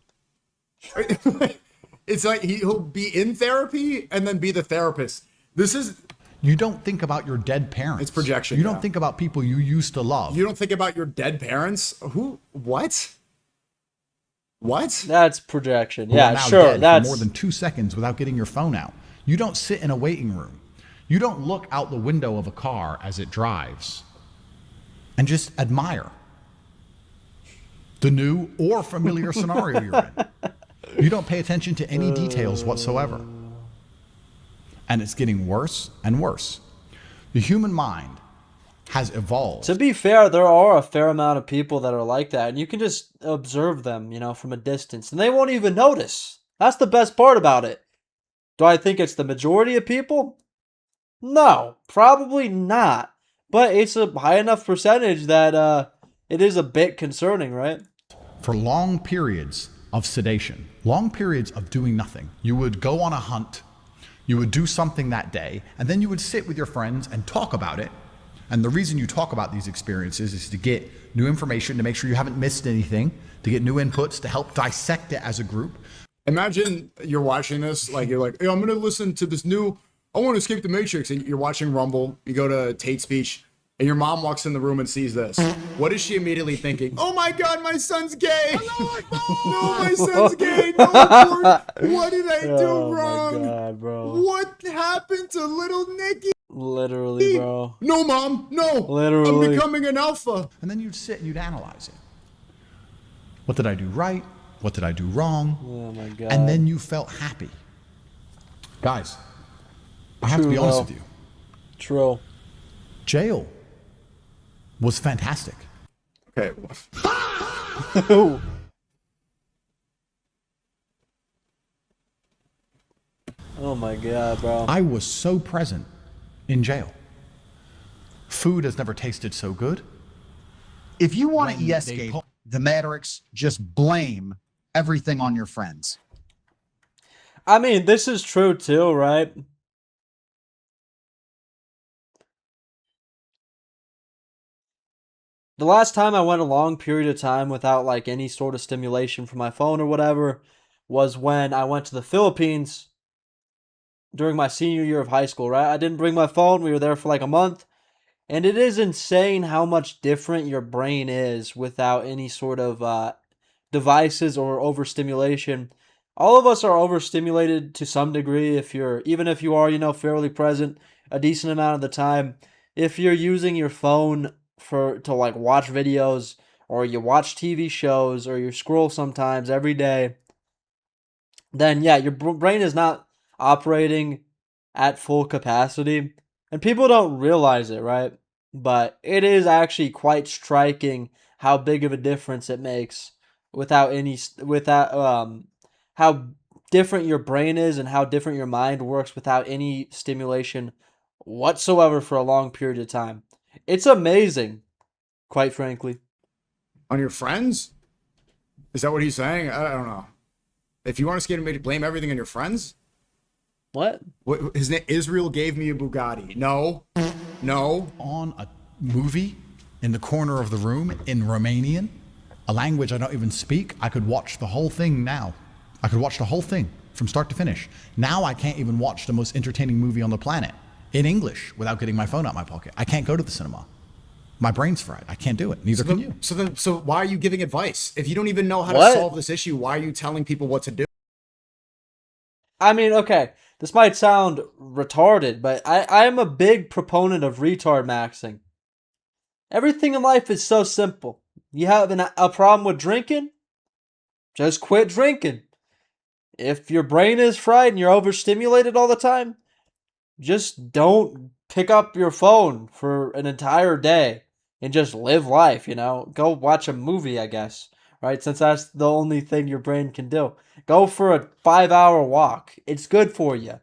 S2: It's like he'll be in therapy and then be the therapist.
S3: You don't think about your dead parents.
S2: It's projection.
S3: You don't think about people you used to love.
S2: You don't think about your dead parents? Who? What? What?
S1: That's projection.
S3: who are
S1: Yeah,
S3: now
S1: sure.
S3: dead
S1: That's
S3: for more than 2 seconds without getting your phone out. You don't sit in a waiting room. You don't look out the window of a car as it drives and just admire the new or familiar scenario you're in. You don't pay attention to any details whatsoever. And it's getting worse and worse. The human mind has evolved.
S1: To be fair, there are a fair amount of people that are like that, and you can just observe them, from a distance, and they won't even notice. That's the best part about it. Do I think it's the majority of people? No, probably not. But it's a high enough percentage that it is a bit concerning, right?
S3: For long periods of sedation, long periods of doing nothing. You would go on a hunt, you would do something that day, and then you would sit with your friends and talk about it. And the reason you talk about these experiences is to get new information, to make sure you haven't missed anything, to get new inputs, to help dissect it as a group.
S2: Imagine you're watching this, like you're like, hey, I'm gonna listen to this new. I want to escape the Matrix, and you're watching Rumble. You go to Tate's speech, and your mom walks in the room and sees this. What is she immediately thinking? Oh my God, my son's gay! No, my son's gay! No, what did I do wrong?
S1: My God, bro.
S2: What happened to little Nicky?
S1: Literally, bro.
S2: No, Mom, no.
S1: Literally.
S2: I'm becoming an alpha.
S3: And then you'd sit and you'd analyze it. What did I do right? What did I do wrong?
S1: Oh my God.
S3: And then you felt happy. Guys, I have to
S1: True,
S3: be honest
S1: though.
S3: with you.
S1: True.
S3: Jail was fantastic.
S2: Okay.
S1: Oh my God, bro.
S3: I was so present in jail. Food has never tasted so good.
S5: If you want
S3: When
S5: to
S3: they
S5: escape
S3: pull-
S5: the Matrix, just blame everything on your friends.
S1: I mean, this is true too, right? The last time I went a long period of time without like any sort of stimulation from my phone or whatever was when I went to the Philippines during my senior year of high school, right? I didn't bring my phone. We were there for like a month. And it is insane how much different your brain is without any sort of devices or overstimulation. All of us are overstimulated to some degree even if you are, fairly present a decent amount of the time. If you're using your phone to like watch videos or you watch TV shows or you scroll sometimes every day, then yeah, your brain is not operating at full capacity. And people don't realize it, right? But it is actually quite striking how big of a difference it makes without how different your brain is and how different your mind works without any stimulation whatsoever for a long period of time. It's amazing, quite frankly.
S2: On your friends? Is that what he's saying? I don't know. If you want to skate and blame everything on your friends?
S1: What?
S2: His name, Israel gave me a Bugatti. No.
S3: On a movie in the corner of the room in Romanian, a language I don't even speak, I could watch the whole thing now. I could watch the whole thing from start to finish. Now I can't even watch the most entertaining movie on the planet in English without getting my phone out my pocket. I can't go to the cinema. My brain's fried. I can't do it. Neither can you.
S2: So why are you giving advice? If you don't even know how
S1: What?
S2: to solve this issue, why are you telling people what to do?
S1: I mean, okay, this might sound retarded, but I am a big proponent of retard maxing. Everything in life is so simple. You have a problem with drinking? Just quit drinking. If your brain is fried and you're overstimulated all the time, just don't pick up your phone for an entire day and just live life, Go watch a movie, I guess, right? Since that's the only thing your brain can do. Go for a 5-hour walk. It's good for you,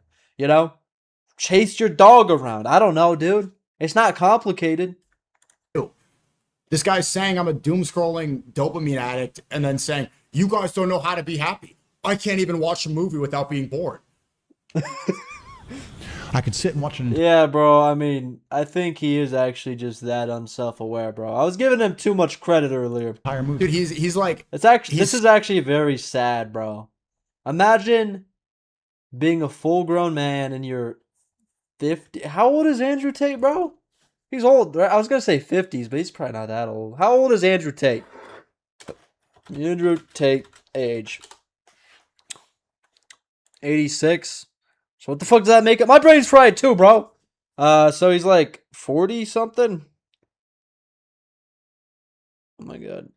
S1: Chase your dog around. I don't know, dude. It's not complicated.
S2: This guy's saying I'm a doom scrolling dopamine addict and then saying, you guys don't know how to be happy. I can't even watch a movie without being bored.
S3: I could sit and watch an
S1: Yeah, bro. I mean, I think he is actually just that unself-aware, bro. I was giving him too much credit earlier.
S3: entire movie.
S2: Dude, he's like,
S1: This is actually very sad, bro. Imagine being a full-grown man and you're 50. How old is Andrew Tate, bro? He's old, right? I was gonna say 50s, but he's probably not that old. How old is Andrew Tate? Andrew Tate age 86. So what the fuck does that make it? My brain's fried too, bro. So he's like 40 something. Oh my god.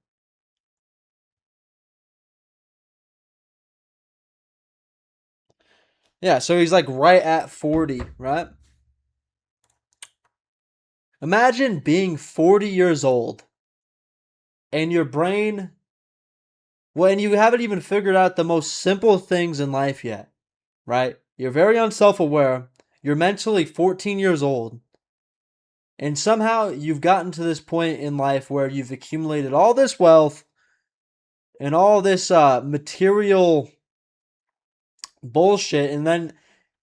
S1: Yeah, so he's like right at 40, right? Imagine being 40 years old and your brain, well, and you haven't even figured out the most simple things in life yet, right? You're very unself-aware. You're mentally 14 years old. And somehow you've gotten to this point in life where you've accumulated all this wealth and all this material bullshit, and then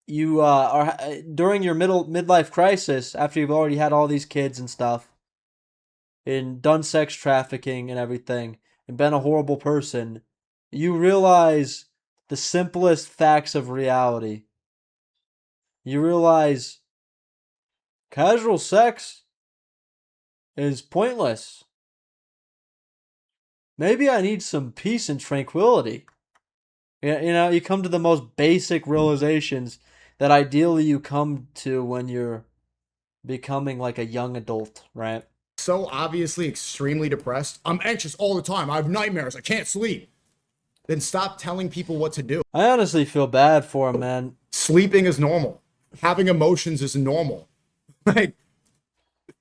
S1: you are during your midlife crisis, after you've already had all these kids and stuff and done sex trafficking and everything and been a horrible person, you realize the simplest facts of reality. You realize casual sex is pointless. Maybe I need some peace and tranquility. You know, you come to the most basic realizations that ideally you come to when you're becoming like a young adult, right?
S2: so obviously extremely depressed. I'm anxious all the time. I have nightmares. I can't sleep. Then stop telling people what to do.
S1: I honestly feel bad for him, man.
S2: Sleeping is normal. Having emotions is normal. Like,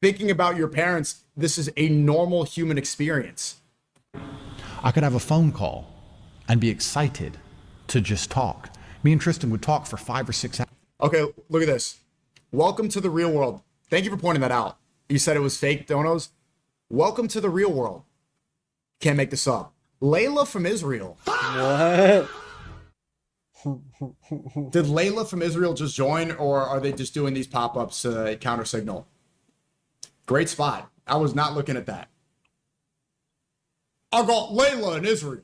S2: thinking about your parents, this is a normal human experience.
S3: I could have a phone call and be excited to just talk. Me and Tristan would talk for 5 or 6 hours.
S2: Okay, look at this. Welcome to the real world. Thank you for pointing that out. You said it was fake donos. Welcome to the real world. Can't make this up. Layla from Israel.
S1: What?
S2: Did Layla from Israel just join, or are they just doing these pop-ups to counter signal? Great spot. I was not looking at that. I got Layla in Israel.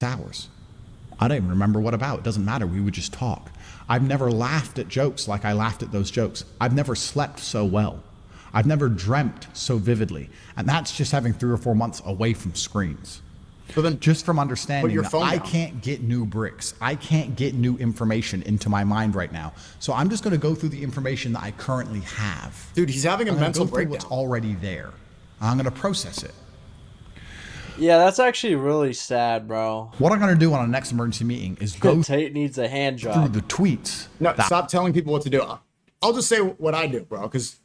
S3: Hours. I don't even remember what about. It doesn't matter. We would just talk. I've never laughed at jokes like I laughed at those jokes. I've never slept so well. I've never dreamt so vividly. And that's just having 3 or 4 months away from screens.
S2: So then
S3: Just from understanding
S2: your
S3: that
S2: phone
S3: I
S2: down.
S3: can't get new bricks. I can't get new information into my mind right now. So I'm just going to go through the information that I currently have.
S2: Dude, he's having a
S3: I'm gonna
S2: mental
S3: go through what's
S2: breakdown.
S3: already there. I'm going to process it.
S1: Yeah, that's actually really sad, bro.
S3: What I'm going to do on our next emergency meeting is go
S1: Tate needs a hand
S3: through
S1: job.
S3: the tweets.
S2: No,
S3: that
S2: stop telling people what to do. I'll just say what I do, bro, because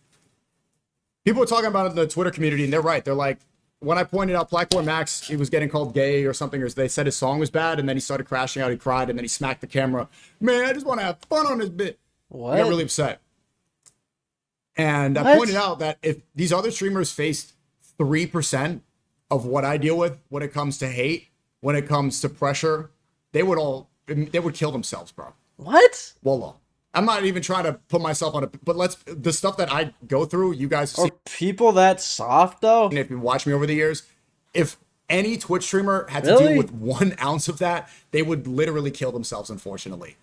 S2: people are talking about it in the Twitter community, and they're right. They're like, when I pointed out Black Boy Max, he was getting called gay or something, or they said his song was bad, and then he started crashing out, he cried, and then he smacked the camera. Man, I just want to have fun on this bit.
S1: What?
S2: I got really upset. And I
S1: What?
S2: pointed out that if these other streamers faced 3% of what I deal with when it comes to hate, when it comes to pressure, they would kill themselves, bro.
S1: What?
S2: Wallah. I'm not even trying to put myself on it, but the stuff that I go through, you guys have
S1: Are people that soft though?
S2: seen if you watch me over the years. If any Twitch streamer had to
S1: Really?
S2: deal with 1 ounce of that, they would literally kill themselves, unfortunately.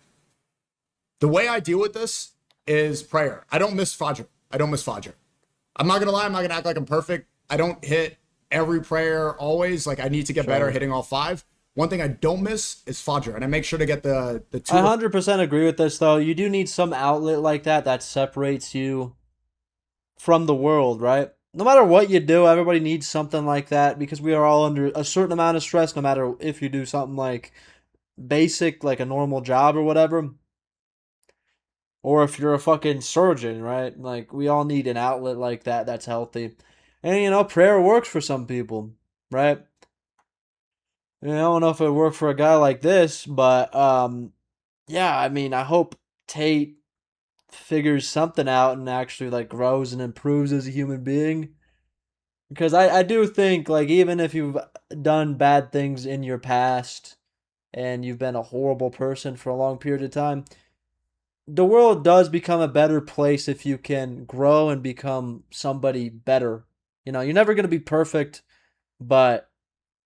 S2: The way I deal with this is prayer. I don't miss Fajr. I'm not gonna lie, I'm not gonna act like I'm perfect. I don't hit every prayer always. Like, I need to get better at hitting all 5. One thing I don't miss is Fajr, and I make sure to get the 2.
S1: I 100% agree with this though. You do need some outlet like that separates you from the world, right? No matter what you do, everybody needs something like that because we are all under a certain amount of stress, no matter if you do something like basic, like a normal job or whatever. Or if you're a fucking surgeon, right? Like, we all need an outlet like that that's healthy. And, you know, prayer works for some people, right? And I don't know if it worked for a guy like this, but, yeah, I mean, I hope Tate figures something out and actually, like, grows and improves as a human being. Because I do think, like, even if you've done bad things in your past and you've been a horrible person for a long period of time, the world does become a better place if you can grow and become somebody better. You know, you're never going to be perfect, but,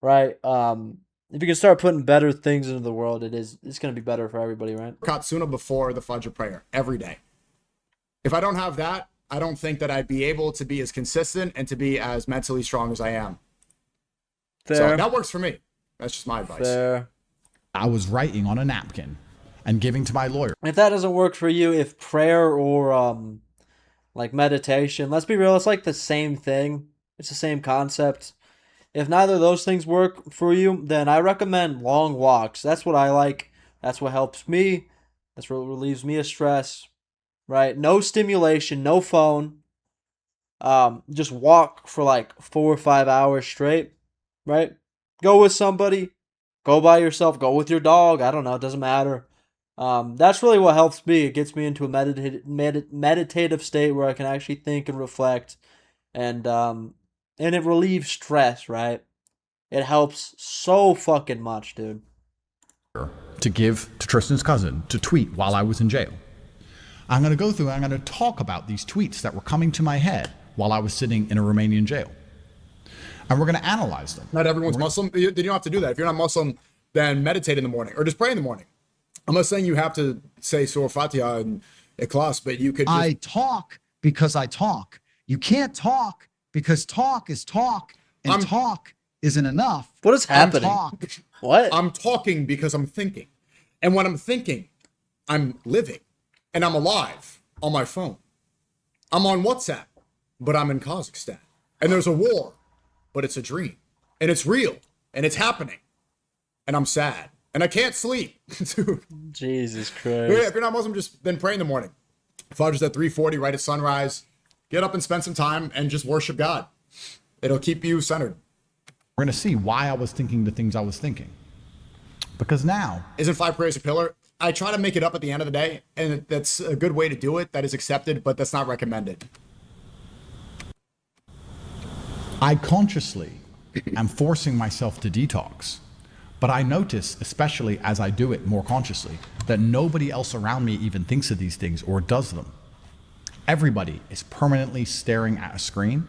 S1: right, if you can start putting better things into the world, it's going to be better for everybody, right?
S2: Katsuna before the Fajr prayer every day. If I don't have that, I don't think that I'd be able to be as consistent and to be as mentally strong as I am.
S1: Fair.
S2: So that works for me. That's just my advice.
S1: Fair.
S3: I was writing on a napkin and giving to my lawyer.
S1: If that doesn't work for you, if prayer or like meditation, let's be real, it's like the same thing. It's the same concept. If neither of those things work for you, then I recommend long walks. That's what I like. That's what helps me. That's what relieves me of stress. Right? No stimulation, no phone. Just walk for like 4 or 5 hours straight. Right? Go with somebody. Go by yourself. Go with your dog. I don't know. It doesn't matter. That's really what helps me. It gets me into a meditative state where I can actually think and reflect, and it relieves stress. Right? It helps so fucking much, dude.
S3: To give to Tristan's cousin to tweet while I was in jail. I'm going to go through and I'm going to talk about these tweets that were coming to my head while I was sitting in a Romanian jail. And we're going to analyze them.
S2: Not everyone's Muslim. You don't have to do that. If you're not Muslim, then meditate in the morning or just pray in the morning. I'm not saying you have to say Surah Fatiha and Ikhlas, but you could just...
S5: I talk because I talk. You can't talk because talk is talk, and talk isn't enough.
S1: What is happening?
S5: Talk.
S1: What?
S2: I'm talking because I'm thinking. And when I'm thinking, I'm living. And I'm alive on my phone. I'm on WhatsApp, but I'm in Kazakhstan. And there's a war, but it's a dream. And it's real. And it's happening. And I'm sad. And I can't sleep. Dude.
S1: Jesus
S2: But
S1: Christ.
S2: yeah, if you're not Muslim, just then pray in the morning. Fajr's at 3:40, right at sunrise. Get up and spend some time and just worship God. It'll keep you centered.
S3: We're going to see why I was thinking the things I was thinking. Because now...
S2: Isn't 5 prayers a pillar? I try to make it up at the end of the day, and that's a good way to do it. That is accepted, but that's not recommended.
S3: I consciously am forcing myself to detox, but I notice, especially as I do it more consciously, that nobody else around me even thinks of these things or does them. Everybody is permanently staring at a screen.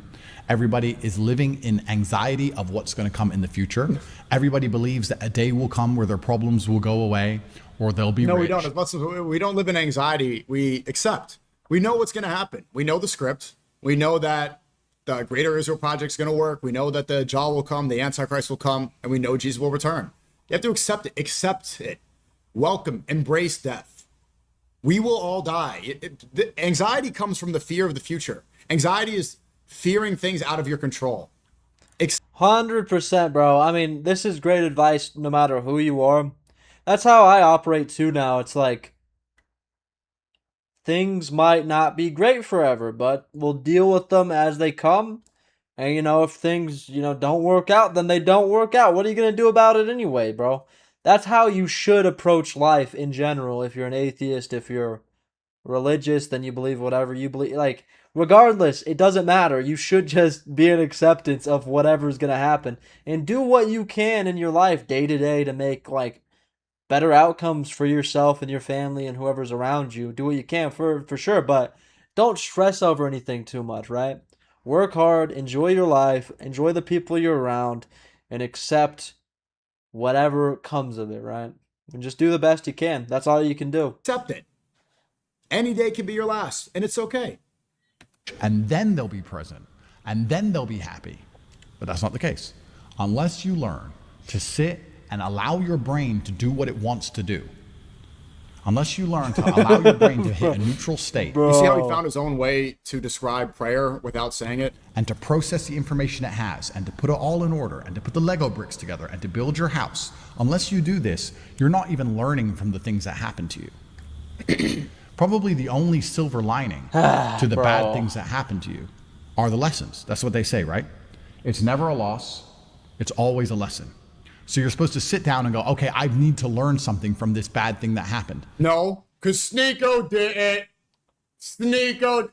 S3: Everybody is living in anxiety of what's going to come in the future. Everybody believes that a day will come where their problems will go away or they'll be rich.
S2: We don't. As much as we don't live in anxiety, we accept. We know what's going to happen. We know the script. We know that the Greater Israel Project is going to work. We know that the Jah will come, the Antichrist will come, and we know Jesus will return. You have to accept it. Accept it. Welcome. Embrace death. We will all die. The anxiety comes from the fear of the future. Anxiety is fearing things out of your control.
S1: 100%, bro. I mean, this is great advice no matter who you are. That's how I operate too now. It's like, things might not be great forever, but we'll deal with them as they come. And, if things, don't work out, then they don't work out. What are you going to do about it anyway, bro? That's how you should approach life in general. If you're an atheist, if you're religious, then you believe whatever you believe. Like, regardless, it doesn't matter. You should just be in acceptance of whatever's going to happen. And do what you can in your life day to day to make, like, better outcomes for yourself and your family and whoever's around you. Do what you can for sure, but don't stress over anything too much, right? Work hard, enjoy your life, enjoy the people you're around, and accept whatever comes of it, right? And just do the best you can. That's all you can do.
S2: Accept it. Any day can be your last, and it's okay.
S3: And then they'll be present, and then they'll be happy. But that's not the case. Unless you learn to sit and allow your brain to do what it wants to do. Unless you learn to allow your brain to hit a neutral state.
S2: You see how he found his own way to describe prayer without saying it?
S3: And to process the information it has, and to put it all in order, and to put the Lego bricks together, and to build your house. Unless you do this, you're not even learning from the things that happen to you. Probably the only silver lining to the bad things that happen to you are the lessons. That's what they say, right? It's never a loss. It's always a lesson. So you're supposed to sit down and go, okay, I need to learn something from this bad thing that happened.
S2: No, because Sneeko did it. Sneeko.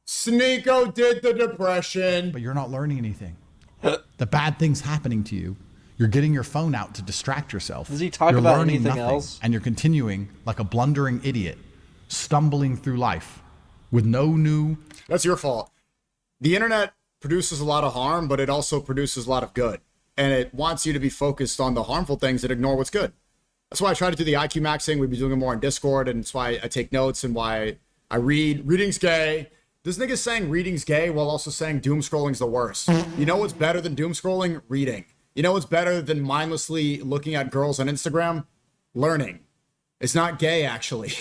S2: Sneeko did the depression.
S3: But you're not learning anything. The bad things happening to you. You're getting your phone out to distract yourself.
S1: Does he talk
S3: You're
S1: about
S3: learning
S1: anything
S3: nothing,
S1: else?
S3: and you're continuing like a blundering idiot, stumbling through life with no new.
S2: That's your fault. The internet produces a lot of harm, but it also produces a lot of good. And it wants you to be focused on the harmful things and ignore what's good. That's why I try to do the IQ maxing. We've been doing it more on Discord, and it's why I take notes and why I read. Reading's gay. This nigga's saying reading's gay while also saying doom scrolling's the worst. You know what's better than doom scrolling? Reading. You know what's better than mindlessly looking at girls on Instagram? Learning. It's not gay, actually.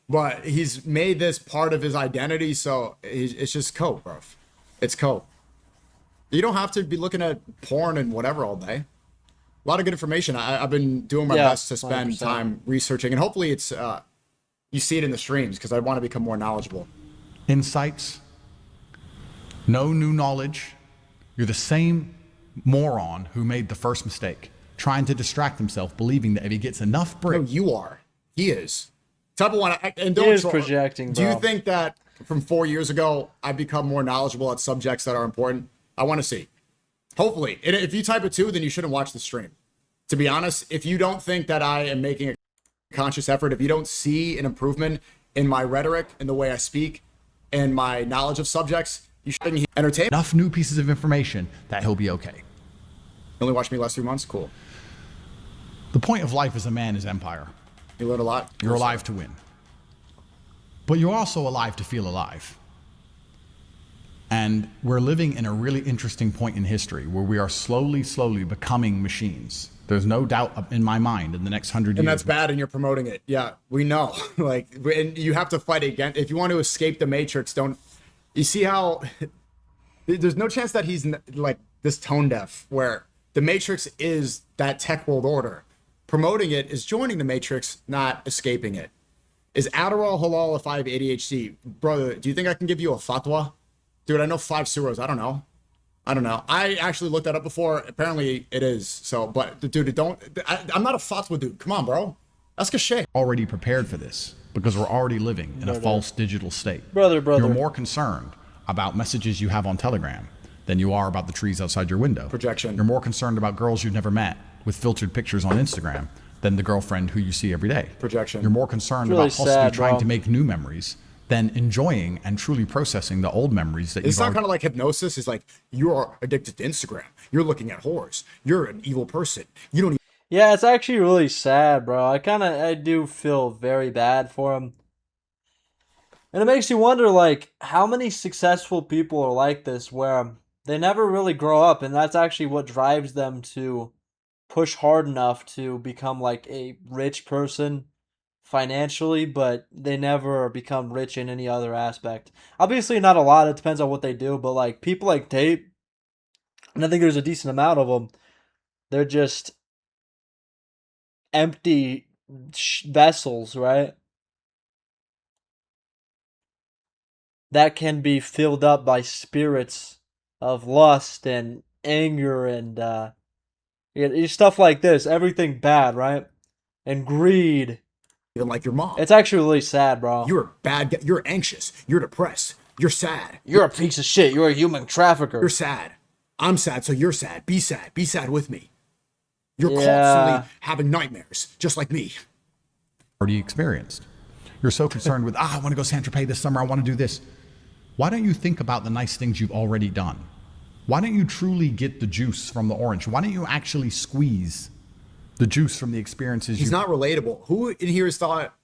S2: But he's made this part of his identity, so it's just cope, bro. It's cope. You don't have to be looking at porn and whatever all day. A lot of good information. I've been doing my best to spend
S1: 100%.
S2: time researching, and hopefully it's you see it in the streams because I want to become more knowledgeable.
S3: Insights, no new knowledge. You're the same moron who made the first mistake, trying to distract himself, believing that if he gets enough
S2: No,
S3: break,
S2: you are. He is. Type of one. And
S1: He
S2: don't
S1: is
S2: troll.
S1: projecting,
S2: Do you
S1: bro.
S2: think that from 4 years ago I've become more knowledgeable at subjects that are important? I want to see. Hopefully, and if you type it too, then you shouldn't watch the stream. To be honest, if you don't think that I am making a conscious effort, if you don't see an improvement in my rhetoric and the way I speak and my knowledge of subjects, you shouldn't entertain.
S3: enough new pieces of information that he'll be okay.
S2: You only watched me last 3 months? Cool.
S3: The point of life as a man is empire.
S2: You learned a lot?
S3: You're alive to win. But you're also alive to feel alive. And we're living in a really interesting point in history where we are slowly becoming machines. There's no doubt in my mind in the next 100 years.
S2: And that's bad, and you're promoting it. Yeah, we know. Like, and you have to fight against. If you want to escape the Matrix, don't. You see how there's no chance that he's like this tone deaf, where the Matrix is that tech world order. Promoting it is joining the Matrix, not escaping it. Is Adderall halal if I have ADHD, brother? Do you think I can give you a fatwa, dude? I know 5 surahs. I don't know. I actually looked that up before. Apparently it is. So, but dude, I'm not a fatwa dude. Come on, bro. That's cachet.
S3: already prepared for this because we're already living in a false digital state.
S1: Brother.
S3: You're more concerned about messages you have on Telegram than you are about the trees outside your window.
S2: Projection.
S3: You're more concerned about girls you've never met with filtered pictures on Instagram than the girlfriend who you see every day.
S2: Projection.
S3: You're more concerned
S1: It's really
S3: about possibly
S1: sad,
S3: trying
S1: bro.
S3: to make new memories than enjoying and truly processing the old memories that
S2: It's
S3: you've
S2: not
S3: already...
S2: kind of like hypnosis. It's like you're addicted to Instagram. You're looking at whores. You're an evil person. You don't.
S1: Yeah, it's actually really sad, bro. I do feel very bad for him. And it makes you wonder, like, how many successful people are like this where they never really grow up, and that's actually what drives them to push hard enough to become, like, a rich person financially, but they never become rich in any other aspect. Obviously, not a lot. It depends on what they do, but, like, people like Tate, and I think there's a decent amount of them, they're just empty vessels, right? That can be filled up by spirits of lust and anger and stuff like this. Everything bad, right? And greed.
S2: Even like your mom.
S1: It's actually really sad, bro.
S2: You're a bad guy. You're anxious. You're depressed. You're sad.
S1: You're a piece of shit. You're a human trafficker.
S2: You're sad. I'm sad, so you're sad. Be sad. Be sad with me. You're
S1: Yeah.
S2: constantly having nightmares, just like me.
S3: already experienced. You're so concerned with, I want to go San Tropez this summer. I want to do this. Why don't you think about the nice things you've already done? Why don't you truly get the juice from the orange? Why don't you actually squeeze the juice from the experiences
S2: He's not relatable. Who in here has thought,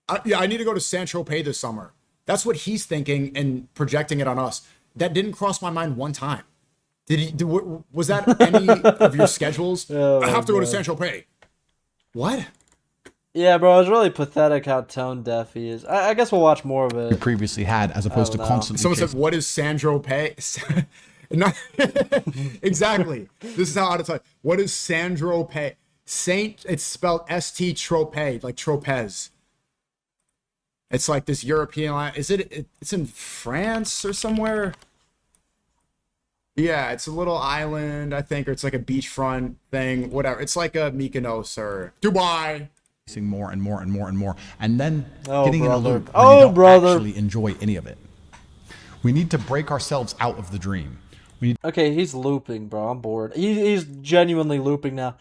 S2: I need to go to San Tropez this summer? That's what he's thinking and projecting it on us. That didn't cross my mind one time. Was that any of your schedules?
S1: Oh,
S2: I have to go to
S1: God.
S2: San Tropez. What?
S1: Yeah, bro, it's really pathetic how tone deaf he is. I guess we'll watch more of
S3: you
S1: it.
S3: previously had, as opposed to
S1: know.
S3: constantly
S2: Someone
S3: chasing.
S2: said, "What is San Tropez?" Not exactly. This is how I type. What is San Tropez? Saint. It's spelled S-T Tropez, like Tropez. It's like this European line. Is it? It's in France or somewhere. Yeah, it's a little island, I think, or it's like a beachfront thing. Whatever. It's like a Mykonos or Dubai.
S3: More and more and more and more, and then
S1: Oh,
S3: getting in a
S1: brother.
S3: loop where
S1: Oh,
S3: you don't
S1: brother.
S3: actually enjoy any of it. We need to break ourselves out of the dream.
S1: Okay, he's looping, bro. I'm bored. He's genuinely looping now.